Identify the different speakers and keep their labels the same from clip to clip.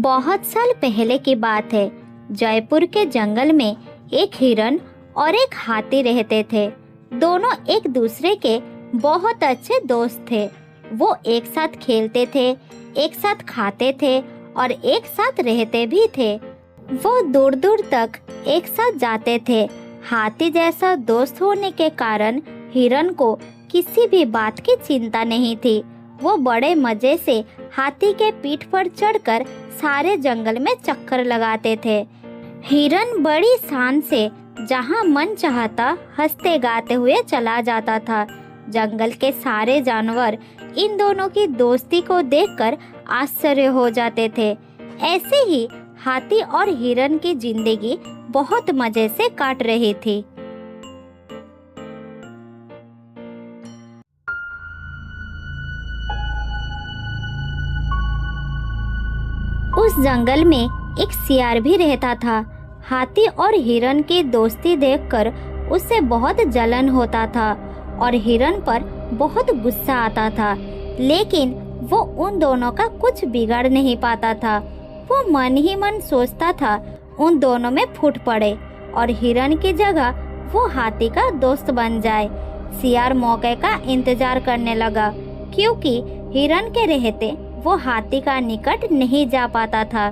Speaker 1: बहुत साल पहले की बात है। जयपुर के जंगल में एक हिरन और एक हाथी रहते थे। दोनों एक दूसरे के बहुत अच्छे दोस्त थे। वो एक साथ खेलते थे, एक साथ खाते थे और एक साथ रहते भी थे। वो दूर दूर तक एक साथ जाते थे। हाथी जैसा दोस्त होने के कारण हिरन को किसी भी बात की चिंता नहीं थी। वो बड़े मजे से हाथी के पीठ पर चढ़कर सारे जंगल में चक्कर लगाते थे। हिरन बड़ी शान से जहाँ मन चाहता हंसते गाते हुए चला जाता था। जंगल के सारे जानवर इन दोनों की दोस्ती को देखकर आश्चर्य हो जाते थे। ऐसे ही हाथी और हिरन की जिंदगी बहुत मजे से काट रही थी। उस जंगल में एक सियार भी रहता था। हाथी और हिरन की दोस्ती देखकर उसे बहुत जलन होता था और हिरन पर बहुत गुस्सा आता था, लेकिन वो उन दोनों का कुछ बिगाड़ नहीं पाता था। वो मन ही मन सोचता था उन दोनों में फूट पड़े और हिरन की जगह वो हाथी का दोस्त बन जाए। सियार मौके का इंतजार करने लगा, क्योंकि हिरन के रहते वो हाथी का निकट नहीं जा पाता था।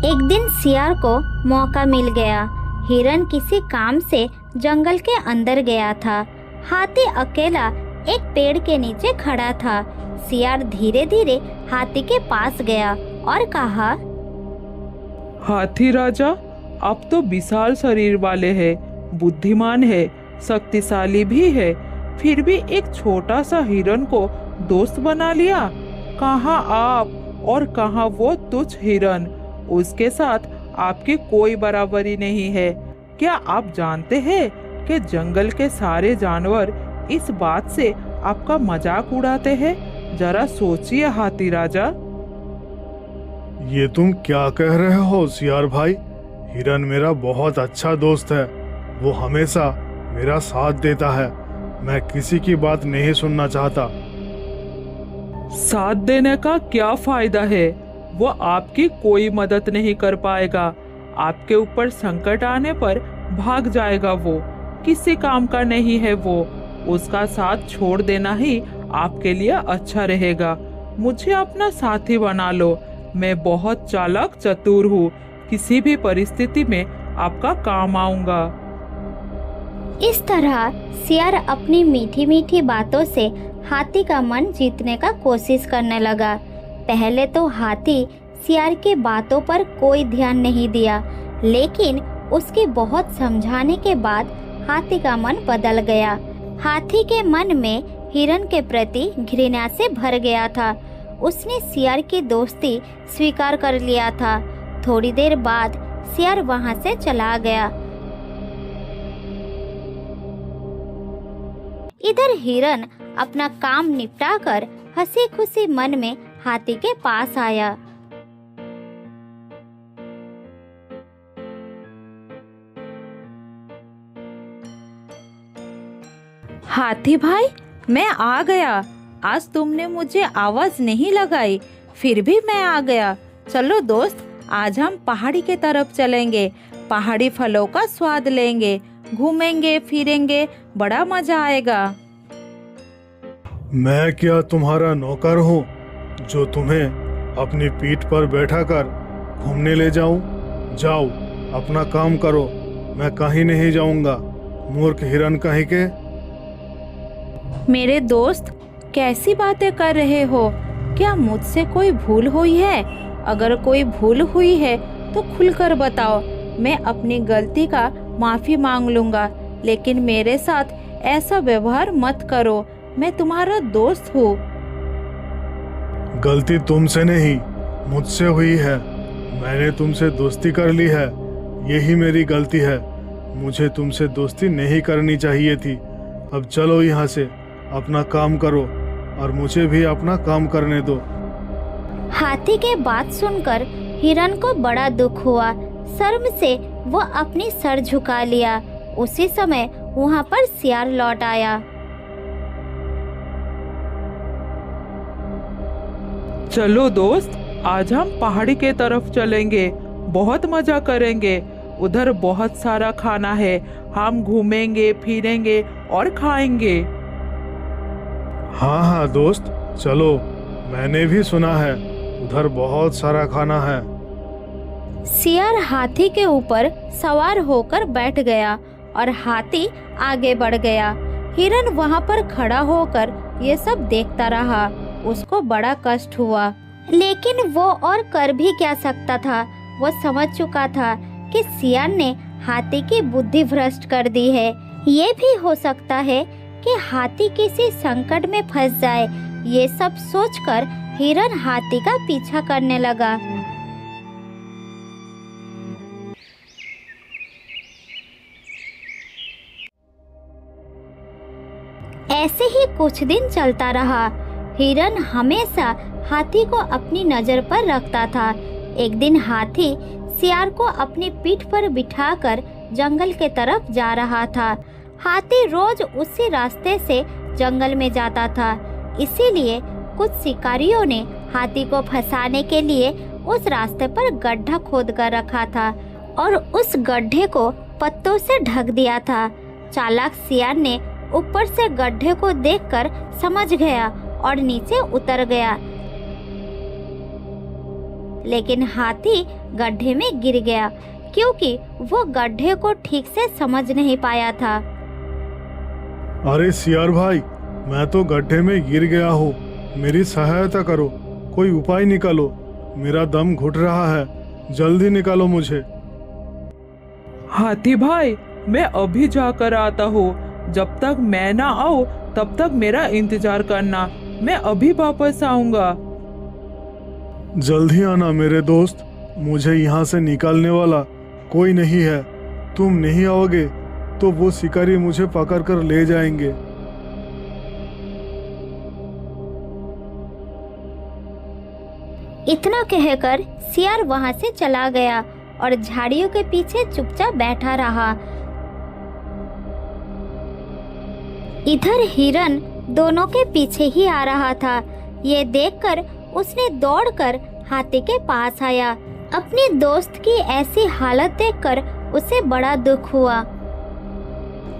Speaker 1: एक दिन सियार को मौका मिल गया। हिरन किसी काम से जंगल के अंदर गया था। हाथी अकेला एक पेड़ के नीचे खड़ा था। सियार धीरे धीरे हाथी के पास गया और कहा,
Speaker 2: हाथी राजा, आप तो विशाल शरीर वाले हैं, बुद्धिमान है, शक्तिशाली भी है, फिर भी एक छोटा सा हिरन को दोस्त बना लिया। कहाँ आप और कहाँ वो तुच्छ हिरन? उसके साथ आपकी कोई बराबरी नहीं है। क्या आप जानते हैं कि जंगल के सारे जानवर इस बात से आपका मजाक उड़ाते हैं? जरा सोचिए हाथी राजा।
Speaker 3: ये तुम क्या कह रहे हो सियार भाई? हिरन मेरा बहुत अच्छा दोस्त है। वो हमेशा मेरा साथ देता है। मैं किसी की बात नहीं सुनना चाहता।
Speaker 2: साथ देने का क्या फायदा है? वो आपकी कोई मदद नहीं कर पाएगा। आपके ऊपर संकट आने पर भाग जाएगा। वो किसी काम का नहीं है। वो उसका साथ छोड़ देना ही आपके लिए अच्छा रहेगा। मुझे अपना साथी बना लो। मैं बहुत चालाक चतुर हूँ। किसी भी परिस्थिति में आपका काम आऊंगा।
Speaker 1: इस तरह सियार अपनी मीठी मीठी बातों से हाथी का मन जीतने का कोशिश करने लगा। पहले तो हाथी सियार की बातों पर कोई ध्यान नहीं दिया, लेकिन उसके बहुत समझाने के बाद हाथी का मन बदल गया। हाथी के मन में हिरन के प्रति घृणा से भर गया था। उसने सियार की दोस्ती स्वीकार कर लिया था। थोड़ी देर बाद सियार वहां से चला गया। इधर हिरन अपना काम निपटाकर हंसी खुशी मन में हाथी के पास आया।
Speaker 4: हाथी भाई, मैं आ गया। आज तुमने मुझे आवाज नहीं लगाई, फिर भी मैं आ गया। चलो दोस्त, आज हम पहाड़ी के तरफ चलेंगे। पहाड़ी फलों का स्वाद लेंगे, घूमेंगे फिरेंगे, बड़ा मजा आएगा।
Speaker 3: मैं क्या तुम्हारा नौकर हूँ जो तुम्हें अपनी पीठ पर बैठाकर घूमने ले जाऊं? जाओ, अपना काम करो। मैं कहीं नहीं जाऊंगा। मूर्ख हिरन कहीं के।
Speaker 4: मेरे दोस्त, कैसी बातें कर रहे हो? क्या मुझसे कोई भूल हुई है? अगर कोई भूल हुई है तो खुलकर बताओ। मैं अपनी गलती का माफी मांग लूंगा, लेकिन मेरे साथ ऐसा व्यवहार मत करो। मैं तुम्हारा दोस्त हूँ।
Speaker 3: गलती तुमसे नहीं, मुझसे हुई है। मैंने तुमसे दोस्ती कर ली है। यही मेरी गलती है। मुझे तुमसे दोस्ती नहीं करनी चाहिए थी। अब चलो यहाँ से, अपना काम करो और मुझे भी अपना काम करने दो।
Speaker 1: हाथी के बात सुनकर हिरन को बड़ा दुख हुआ। शर्म से वो अपनी सर झुका लिया। उसी समय वहाँ पर सियार लौट आया।
Speaker 2: चलो दोस्त, आज हम पहाड़ी के तरफ चलेंगे, बहुत मजा करेंगे। उधर बहुत सारा खाना है, हम घूमेंगे फिरेंगे और खाएंगे।
Speaker 3: हाँ हाँ दोस्त, चलो। मैंने भी सुना है उधर बहुत सारा खाना है।
Speaker 4: सियार हाथी के ऊपर सवार होकर बैठ गया और हाथी आगे बढ़ गया। हिरन वहाँ पर खड़ा होकर ये सब देखता रहा। उसको बड़ा कष्ट हुआ,
Speaker 1: लेकिन वो और कर भी क्या सकता था। वो समझ चुका था कि सियार ने हाथी की बुद्धि भ्रष्ट कर दी है। ये भी हो सकता है कि हाथी किसी संकट में फंस जाए। ये सब सोचकर हिरन हाथी का पीछा करने लगा। ऐसे ही कुछ दिन चलता रहा। हिरन हमेशा हाथी को अपनी नजर पर रखता था। एक दिन हाथी सियार को अपनी पीठ पर बिठाकर जंगल के तरफ जा रहा था। हाथी रोज उसी रास्ते से जंगल में जाता था, इसीलिए कुछ शिकारियों ने हाथी को फंसाने के लिए उस रास्ते पर गड्ढा खोद कर रखा था और उस गड्ढे को पत्तों से ढक दिया था। चालाक सियार ने ऊपर से गड्ढे को देखकर समझ गया और नीचे उतर गया, लेकिन हाथी गड्ढे में गिर गया क्योंकि वो गड्ढे को ठीक से समझ नहीं पाया था।
Speaker 3: अरे सियार भाई, मैं तो गड्ढे में गिर गया हूँ, मेरी सहायता करो, कोई उपाय निकालो, मेरा दम घुट रहा है, जल्दी निकालो मुझे।
Speaker 2: हाथी भाई, मैं अभी जाकर आता हूँ। जब तक मैं ना आऊँ तब तक मेरा इंतजार करना, मैं अभी वापस आऊंगा।
Speaker 3: जल्दी आना मेरे दोस्त, मुझे यहाँ से निकालने वाला कोई नहीं है। तुम नहीं आओगे तो वो शिकारी मुझे पकड़ कर ले जाएंगे।
Speaker 1: इतना कहकर सियार वहां से चला गया और झाड़ियों के पीछे चुपचाप बैठा रहा। इधर हिरन दोनों के पीछे ही आ रहा था। ये देखकर उसने दौड़कर हाथी के पास आया। अपने दोस्त की ऐसी हालत देखकर उसे बड़ा दुख हुआ।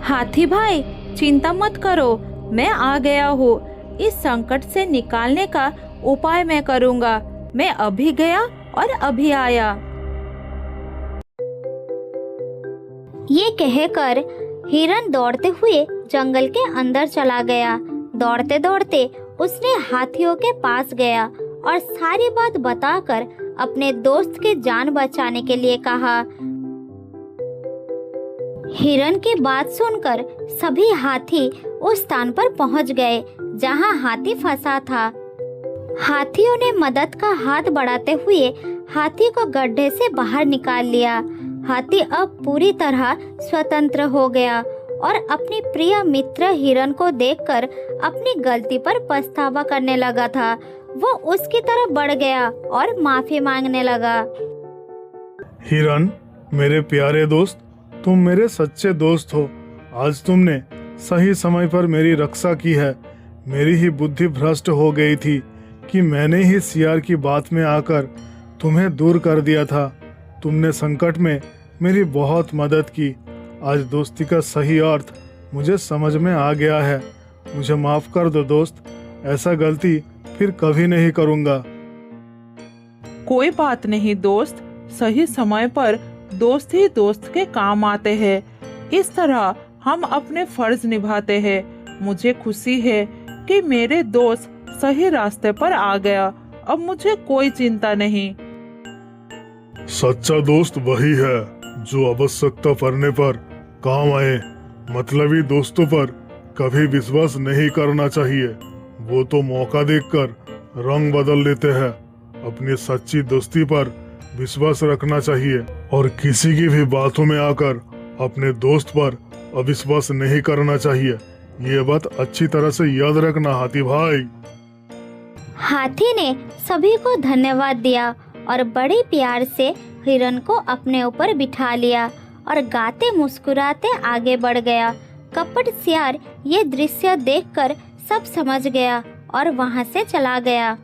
Speaker 4: हाथी भाई, चिंता मत करो, मैं आ गया हूँ। इस संकट से निकालने का उपाय मैं करूँगा। मैं अभी गया और अभी आया।
Speaker 1: ये कहकर हिरन दौड़ते हुए जंगल के अंदर चला गया। दौड़ते दौड़ते उसने हाथियों के पास गया और सारी बात बताकर अपने दोस्त की जान बचाने के लिए कहा। हिरन की बात सुनकर सभी हाथी उस स्थान पर पहुंच गए जहां हाथी फंसा था। हाथियों ने मदद का हाथ बढ़ाते हुए हाथी को गड्ढे से बाहर निकाल लिया। हाथी अब पूरी तरह स्वतंत्र हो गया और अपनी प्रिय मित्र हिरन को देखकर अपनी गलती पर पछतावा करने लगा था। वो उसकी तरफ बढ़ गया और माफी मांगने लगा।
Speaker 3: हिरन, मेरे प्यारे दोस्त, तुम मेरे सच्चे दोस्त हो। आज तुमने सही समय पर मेरी रक्षा की है। मेरी ही बुद्धि भ्रष्ट हो गई थी कि मैंने ही सियार की बात में आकर तुम्हें दूर कर दिया था। तुमने संकट में मेरी बहुत मदद की। आज दोस्ती का सही अर्थ मुझे समझ में आ गया है। मुझे माफ कर दो दोस्त, ऐसा गलती फिर कभी नहीं करूँगा।
Speaker 2: कोई बात नहीं दोस्त, सही समय पर दोस्त ही दोस्त के काम आते हैं। इस तरह हम अपने फर्ज निभाते हैं। मुझे खुशी है कि मेरे दोस्त सही रास्ते पर आ गया। अब मुझे कोई चिंता नहीं।
Speaker 3: सच्चा दोस्त वही है जो आवश्यकता पड़ने पर काम आए। मतलबी दोस्तों पर कभी विश्वास नहीं करना चाहिए। वो तो मौका देखकर रंग बदल लेते हैं। अपनी सच्ची दोस्ती पर विश्वास रखना चाहिए और किसी की भी बातों में आकर अपने दोस्त पर अविश्वास नहीं करना चाहिए। ये बात अच्छी तरह से याद रखना हाथी भाई।
Speaker 1: हाथी ने सभी को धन्यवाद दिया और बड़े प्यार से हिरन को अपने ऊपर बिठा लिया और गाते मुस्कुराते आगे बढ़ गया। कपट सियार ये दृश्य देखकर सब समझ गया और वहां से चला गया।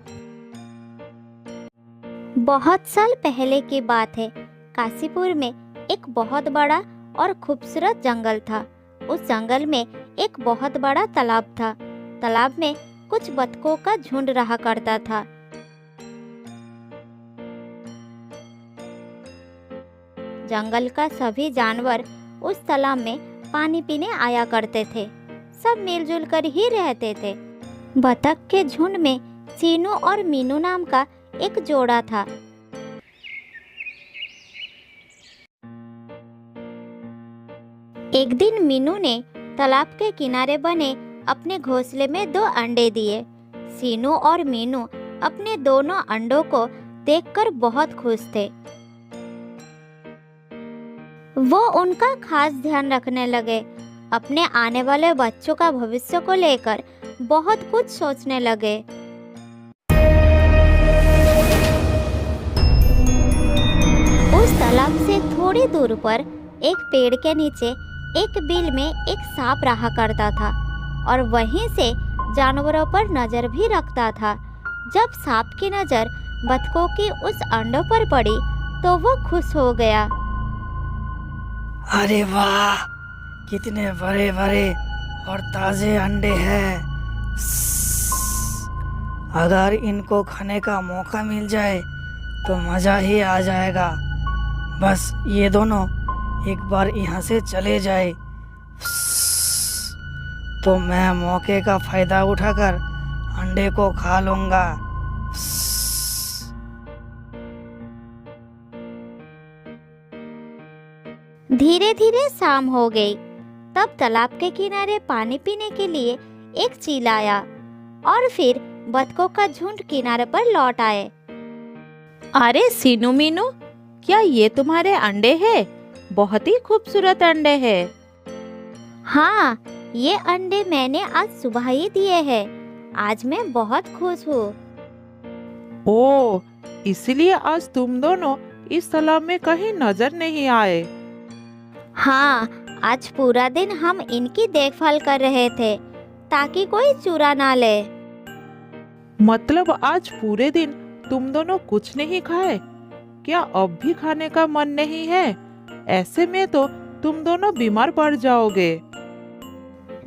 Speaker 1: बहुत साल पहले की बात है। काशीपुर में एक बहुत बड़ा और खूबसूरत जंगल था। उस जंगल में एक बहुत बड़ा तालाब था। तालाब में कुछ बतखों का झुंड रहा करता था। जंगल का सभी जानवर उस तालाब में पानी पीने आया करते थे। सब मिलजुल कर ही रहते थे। बतख के झुंड में सीनू और मीनू नाम का एक जोड़ा था। एक दिन मीनू ने तालाब के किनारे बने अपने घोंसले में 2 अंडे दिए। सीनू और मीनू अपने दोनों अंडों को देखकर बहुत खुश थे। वो उनका खास ध्यान रखने लगे। अपने आने वाले बच्चों का भविष्य को लेकर बहुत कुछ सोचने लगे। उस तालाब से थोड़ी दूर पर एक पेड़ के नीचे एक बिल में एक सांप रहा करता था और वहीं से जानवरों पर नजर भी रखता था। जब सांप की नजर बतखों की उस अंडों पर पड़ी तो वो खुश हो गया।
Speaker 5: अरे वाह, कितने बड़े बड़े और ताजे अंडे हैं। अगर इनको खाने का मौका मिल जाए तो मज़ा ही आ जाएगा। बस ये दोनों एक बार यहाँ से चले जाए तो मैं मौके का फ़ायदा उठाकर अंडे को खा लूँगा।
Speaker 1: धीरे धीरे शाम हो गई। तब तालाब के किनारे पानी पीने के लिए एक चील आया और फिर बतखों का झुंड किनारे पर लौट आए।
Speaker 4: अरे सीनू मीनू, क्या ये तुम्हारे अंडे हैं? बहुत ही खूबसूरत अंडे हैं।
Speaker 1: हाँ, ये अंडे मैंने आज सुबह ही दिए हैं। आज मैं बहुत खुश हूँ।
Speaker 2: ओ, इसलिए आज तुम दोनों इस तालाब में कहीं नजर नहीं आए।
Speaker 1: हाँ, आज पूरा दिन हम इनकी देखभाल कर रहे थे ताकि कोई चुरा ना ले।
Speaker 2: मतलब आज पूरे दिन तुम दोनों कुछ नहीं खाए? क्या अब भी खाने का मन नहीं है? ऐसे में तो तुम दोनों बीमार पड़ जाओगे।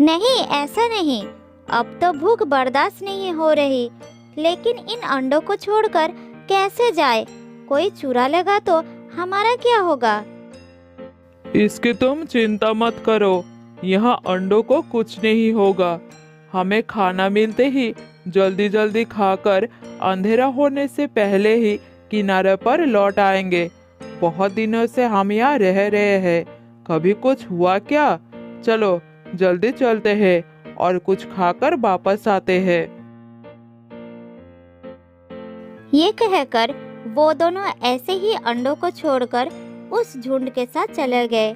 Speaker 1: नहीं, ऐसा नहीं। अब तो भूख बर्दाश्त नहीं हो रही, लेकिन इन अंडों को छोड़कर कैसे जाए? कोई चुरा लेगा तो हमारा क्या होगा?
Speaker 2: इसकी तुम चिंता मत करो। यहाँ अंडों को कुछ नहीं होगा। हमें खाना मिलते ही जल्दी जल्दी खाकर अंधेरा होने से पहले ही किनारे पर लौट आएंगे। बहुत दिनों से हम यहाँ रह रहे हैं, कभी कुछ हुआ क्या? चलो जल्दी चलते हैं और कुछ खाकर वापस आते हैं।
Speaker 1: ये कहकर वो दोनों ऐसे ही अंडों को छोड़कर उस झुंड के साथ चले गए।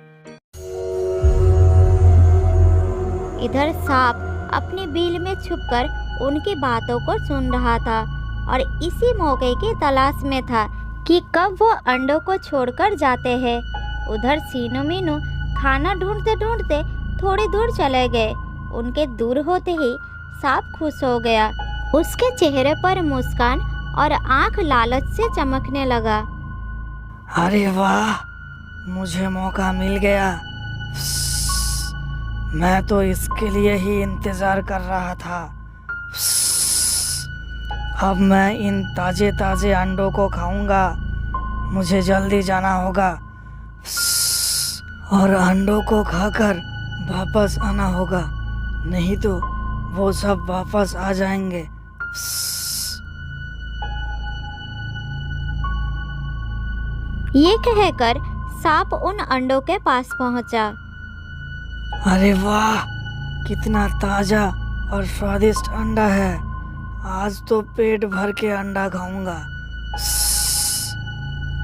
Speaker 1: इधर सांप अपनी बिल में छुपकर उनकी बातों को सुन रहा था और इसी मौके की तलाश में था कि कब वो अंडों को छोड़कर जाते हैं। उधर सीनू मीनू खाना ढूंढते ढूंढते थोड़ी दूर चले गए। उनके दूर होते ही सांप खुश हो गया। उसके चेहरे पर मुस्कान और आंख लालच से चमकने लगा।
Speaker 5: अरे वाह, मुझे मौका मिल गया। मैं तो इसके लिए ही इंतज़ार कर रहा था। अब मैं इन ताज़े ताज़े अंडों को खाऊंगा। मुझे जल्दी जाना होगा और अंडों को खाकर वापस आना होगा, नहीं तो वो सब वापस आ जाएंगे।
Speaker 1: ये कहकर सांप उन अंडों के पास पहुंचा।
Speaker 5: अरे वाह, कितना ताज़ा और स्वादिष्ट अंडा है। आज तो पेट भर के अंडा खाऊंगा।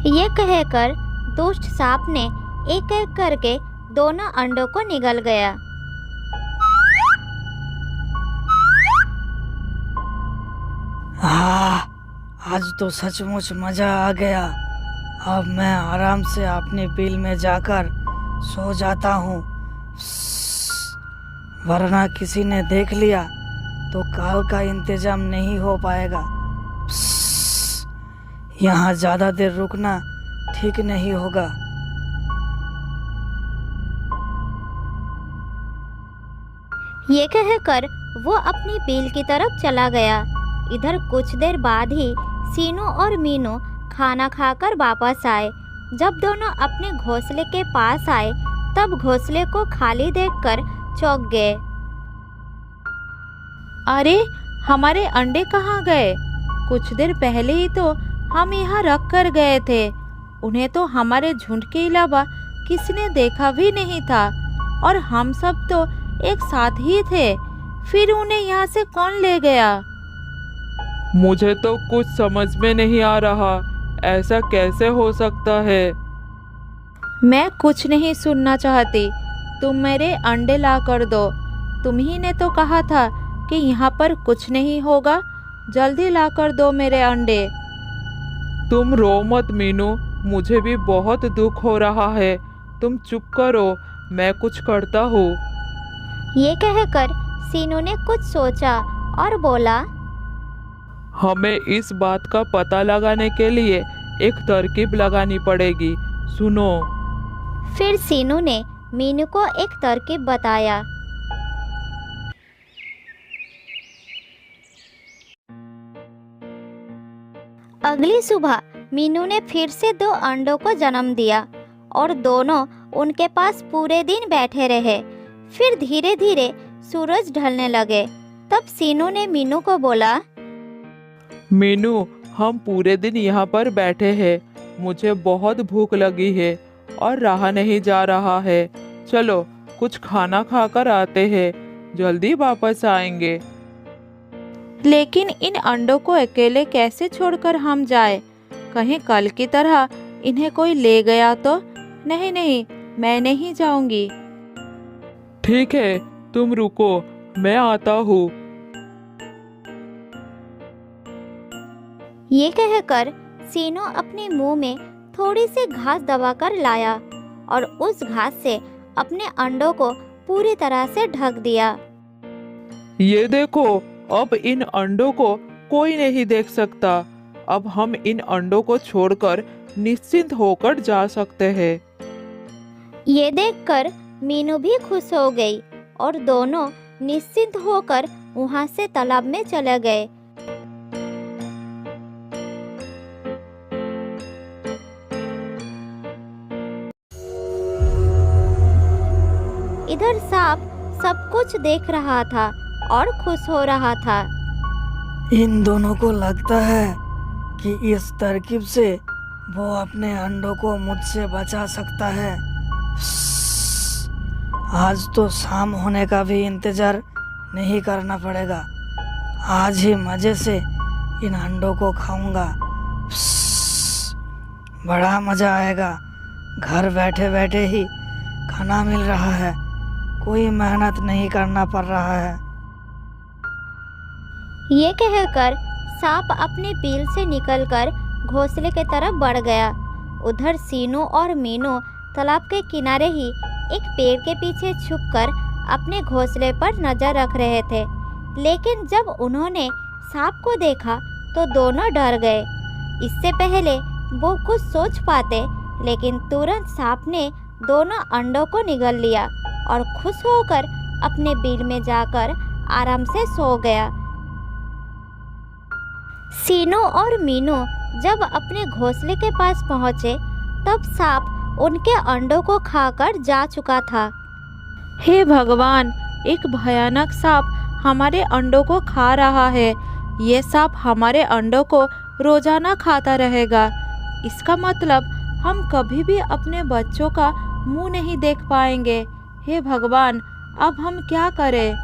Speaker 1: ये कहकर दुष्ट सांप ने एक एक करके दोनों अंडों को निगल गया।
Speaker 5: आज तो सचमुच मजा आ गया। अब मैं आराम से अपनी बिल में जाकर सो जाता हूँ, वरना किसी ने देख लिया तो काल का इंतजाम नहीं हो पाएगा। यहाँ ज़्यादा देर रुकना ठीक नहीं होगा।
Speaker 1: ये कहकर वो अपनी बिल की तरफ चला गया। इधर कुछ देर बाद ही सीनू और मीनू खाना खाकर वापस आए। जब दोनों अपने घोंसले के पास आए तब घोंसले को खाली देखकर चौंक गए।
Speaker 4: अरे, हमारे अंडे कहाँ गए? कुछ देर पहले ही तो हम यहाँ रख कर गए थे। उन्हें तो हमारे झुंड के अलावा किसी ने देखा भी नहीं था और हम सब तो एक साथ ही थे। फिर उन्हें यहाँ से कौन ले गया?
Speaker 2: मुझे तो कुछ समझ में नहीं आ रहा, ऐसा कैसे हो सकता है?
Speaker 4: मैं कुछ नहीं सुनना चाहती। तुम मेरे अंडे ला कर दो। तुम ही ने तो कहा था कि यहाँ पर कुछ नहीं होगा। जल्दी ला कर दो मेरे अंडे।
Speaker 2: तुम रो मत मीनू, मुझे भी बहुत दुख हो रहा है। तुम चुप करो, मैं कुछ करता हूँ।
Speaker 1: ये कहकर सीनू ने कुछ सोचा और बोला,
Speaker 2: हमें इस बात का पता लगाने के लिए एक तरकीब लगानी पड़ेगी। सुनो।
Speaker 1: फिर सीनू ने मीनू को एक तरकीब बताया। अगली सुबह मीनू ने फिर से 2 अंडों को जन्म दिया और दोनों उनके पास पूरे दिन बैठे रहे। फिर धीरे धीरे सूरज ढलने लगे। तब सीनू ने मीनू को बोला,
Speaker 2: मीनू, हम पूरे दिन यहाँ पर बैठे हैं। मुझे बहुत भूख लगी है और रहा नहीं जा रहा है। चलो कुछ खाना खाकर आते हैं, जल्दी वापस आएंगे।
Speaker 4: लेकिन इन अंडों को अकेले कैसे छोड़कर हम जाए? कहीं कल की तरह इन्हें कोई ले गया तो? नहीं नहीं, मैं नहीं जाऊंगी।
Speaker 2: ठीक है, तुम रुको, मैं आता हूँ।
Speaker 1: ये कहकर सीनू अपने मुंह में थोड़ी सी घास दबाकर लाया और उस घास से अपने अंडों को पूरी तरह से ढक दिया।
Speaker 2: ये देखो, अब इन अंडों को कोई नहीं देख सकता। अब हम इन अंडों को छोड़कर निश्चिंत होकर जा सकते हैं।
Speaker 1: ये देखकर मीनू भी खुश हो गई और दोनों निश्चिंत होकर वहां से तालाब में चले गए। इधर सांप सब कुछ देख रहा था और खुश हो रहा था।
Speaker 5: इन दोनों को लगता है कि इस तरकीब से वो अपने अंडों को मुझसे बचा सकता है। आज तो शाम होने का भी इंतजार नहीं करना पड़ेगा। आज ही मजे से इन अंडों को खाऊंगा। बड़ा मजा आएगा। घर बैठे बैठे ही खाना मिल रहा है, कोई मेहनत नहीं करना पड़ रहा है।
Speaker 1: ये कहकर सांप अपने बिल से निकलकर घोंसले के तरफ बढ़ गया। उधर सीनू और मीनू तालाब के किनारे ही एक पेड़ के पीछे छुपकर अपने घोंसले पर नजर रख रहे थे। लेकिन जब उन्होंने सांप को देखा तो दोनों डर गए। इससे पहले वो कुछ सोच पाते, लेकिन तुरंत सांप ने दोनों अंडों को निगल लिया और खुश होकर अपने बिल में जाकर आराम से सो गया। सीनू और मीनू जब अपने घोंसले के पास पहुंचे तब सांप उनके अंडों को खाकर जा चुका था।
Speaker 4: हे भगवान, एक भयानक सांप हमारे अंडों को खा रहा है। ये सांप हमारे अंडों को रोजाना खाता रहेगा। इसका मतलब हम कभी भी अपने बच्चों का मुंह नहीं देख पाएंगे। हे भगवान, अब हम क्या करें?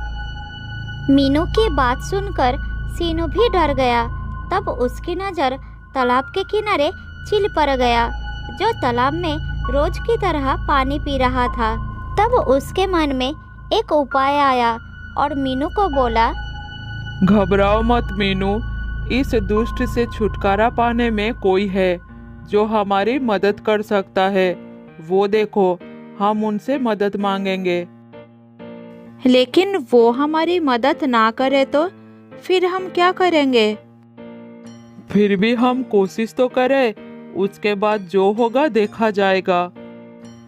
Speaker 1: मीनू की बात सुनकर सीनू भी डर गया। तब उसकी नज़र तालाब के किनारे चील पर गया, जो तालाब में रोज की तरह पानी पी रहा था। तब उसके मन में एक उपाय आया और मीनू को बोला,
Speaker 2: घबराओ मत मीनू, इस दुष्ट से छुटकारा पाने में कोई है जो हमारी मदद कर सकता है। वो देखो, हम उनसे मदद मांगेंगे।
Speaker 4: लेकिन वो हमारी मदद ना करे तो फिर हम क्या करेंगे?
Speaker 2: फिर भी हम कोशिश तो करें, उसके बाद जो होगा देखा जाएगा।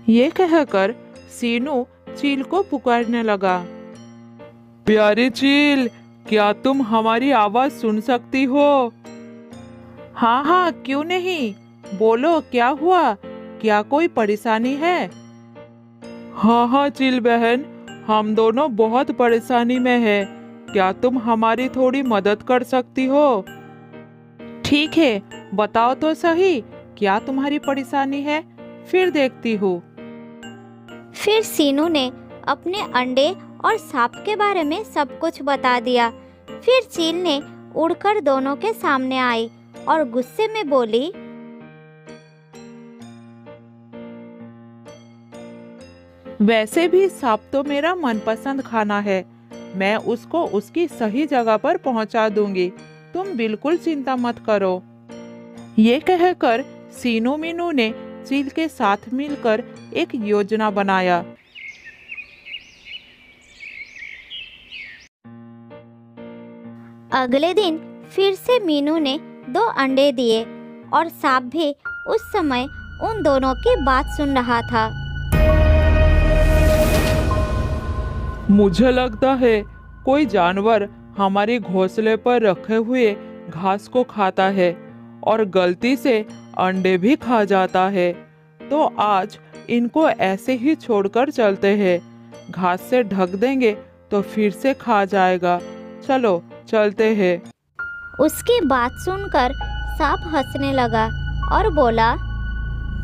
Speaker 4: ये कहकर सीनू चील को पुकारने लगा।
Speaker 2: प्यारी चील, क्या तुम हमारी आवाज सुन सकती हो?
Speaker 4: हाँ हाँ, क्यों नहीं, बोलो क्या हुआ, क्या कोई परेशानी है?
Speaker 2: हाँ हाँ चील बहन, हम दोनों बहुत परेशानी में हैं। क्या तुम हमारी थोड़ी मदद कर सकती हो?
Speaker 4: ठीक है, बताओ तो सही, क्या तुम्हारी परेशानी है, फिर देखती हूँ।
Speaker 1: फिर सीनू ने अपने अंडे और सांप के बारे में सब कुछ बता दिया। फिर चील ने उड़कर दोनों के सामने आई और गुस्से में बोली,
Speaker 4: वैसे भी सांप तो मेरा मनपसंद खाना है, मैं उसको उसकी सही जगह पर पहुंचा दूंगी, तुम बिल्कुल चिंता मत करो। ये कहकर सीनू मीनू ने चील के साथ मिलकर एक योजना बनाया।
Speaker 1: अगले दिन फिर से मीनू ने 2 अंडे दिए और सांप भी उस समय उन दोनों की बात सुन रहा था।
Speaker 2: मुझे लगता है कोई जानवर हमारे घोंसले पर रखे हुए घास को खाता है और गलती से अंडे भी खा जाता है। तो आज इनको ऐसे ही छोड़कर चलते हैं, घास से ढक देंगे तो फिर से खा जाएगा। चलो चलते हैं।
Speaker 1: उसकी बात सुनकर सांप हंसने लगा और बोला,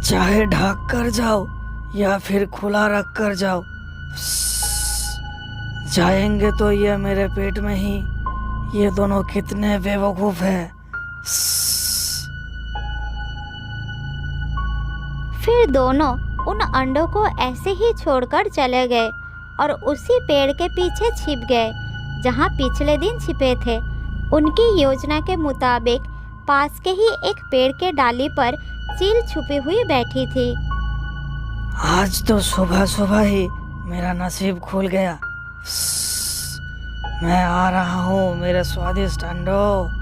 Speaker 5: चाहे ढक कर जाओ या फिर खुला रख कर जाओ, जाएंगे तो ये मेरे पेट में ही। ये दोनों कितने बेवकूफ हैं।
Speaker 1: फिर दोनों उन अंडों को ऐसे ही छोड़कर चले गए और उसी पेड़ के पीछे छिप गए जहाँ पिछले दिन छिपे थे। उनकी योजना के मुताबिक पास के ही एक पेड़ के डाली पर चील छुपी हुई बैठी थी।
Speaker 5: आज तो सुबह सुबह ही मेरा नसीब खुल गया। मैं आ रहा हूँ मेरे स्वादिष्ट अंडों।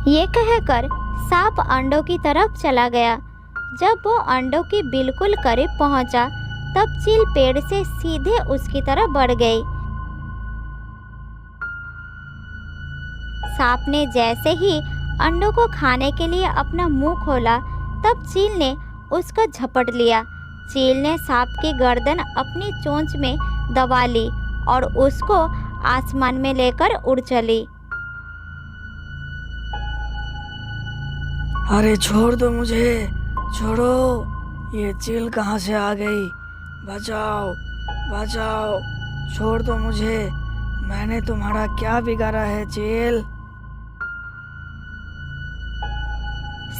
Speaker 1: ये कहकर सांप अंडों की तरफ चला गया। जब वो अंडों के बिल्कुल करीब पहुंचा, तब चील पेड़ से सीधे उसकी तरफ बढ़ गई। सांप ने जैसे ही अंडों को खाने के लिए अपना मुंह खोला, तब चील ने उसको झपट लिया। चील ने सांप की गर्दन अपनी चोंच में दबा ली और उसको आसमान में लेकर उड़ चली।
Speaker 5: अरे छोड़ दो मुझे, छोड़ो, ये चील कहाँ से आ गई? बचाओ बचाओ, छोड़ दो मुझे, मैंने तुम्हारा क्या बिगाड़ा है चील?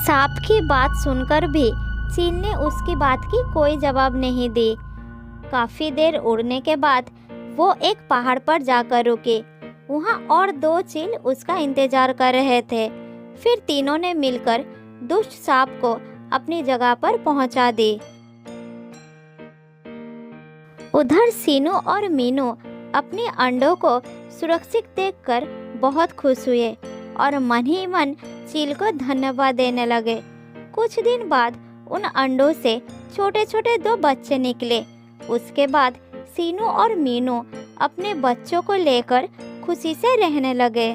Speaker 1: सांप की बात सुनकर भी चील ने उसकी बात की कोई जवाब नहीं दी। काफी देर उड़ने के बाद वो एक पहाड़ पर जाकर रुके। वहाँ और 2 चील उसका इंतजार कर रहे थे। फिर तीनों ने मिलकर दुष्ट सांप को अपनी जगह पर पहुंचा दी। उधर सीनू और मीनू अपने अंडों को सुरक्षित देखकर बहुत खुश हुए और मन ही मन चील को धन्यवाद देने लगे। कुछ दिन बाद उन अंडों से छोटे छोटे 2 बच्चे निकले। उसके बाद सीनू और मीनू अपने बच्चों को लेकर खुशी से रहने लगे।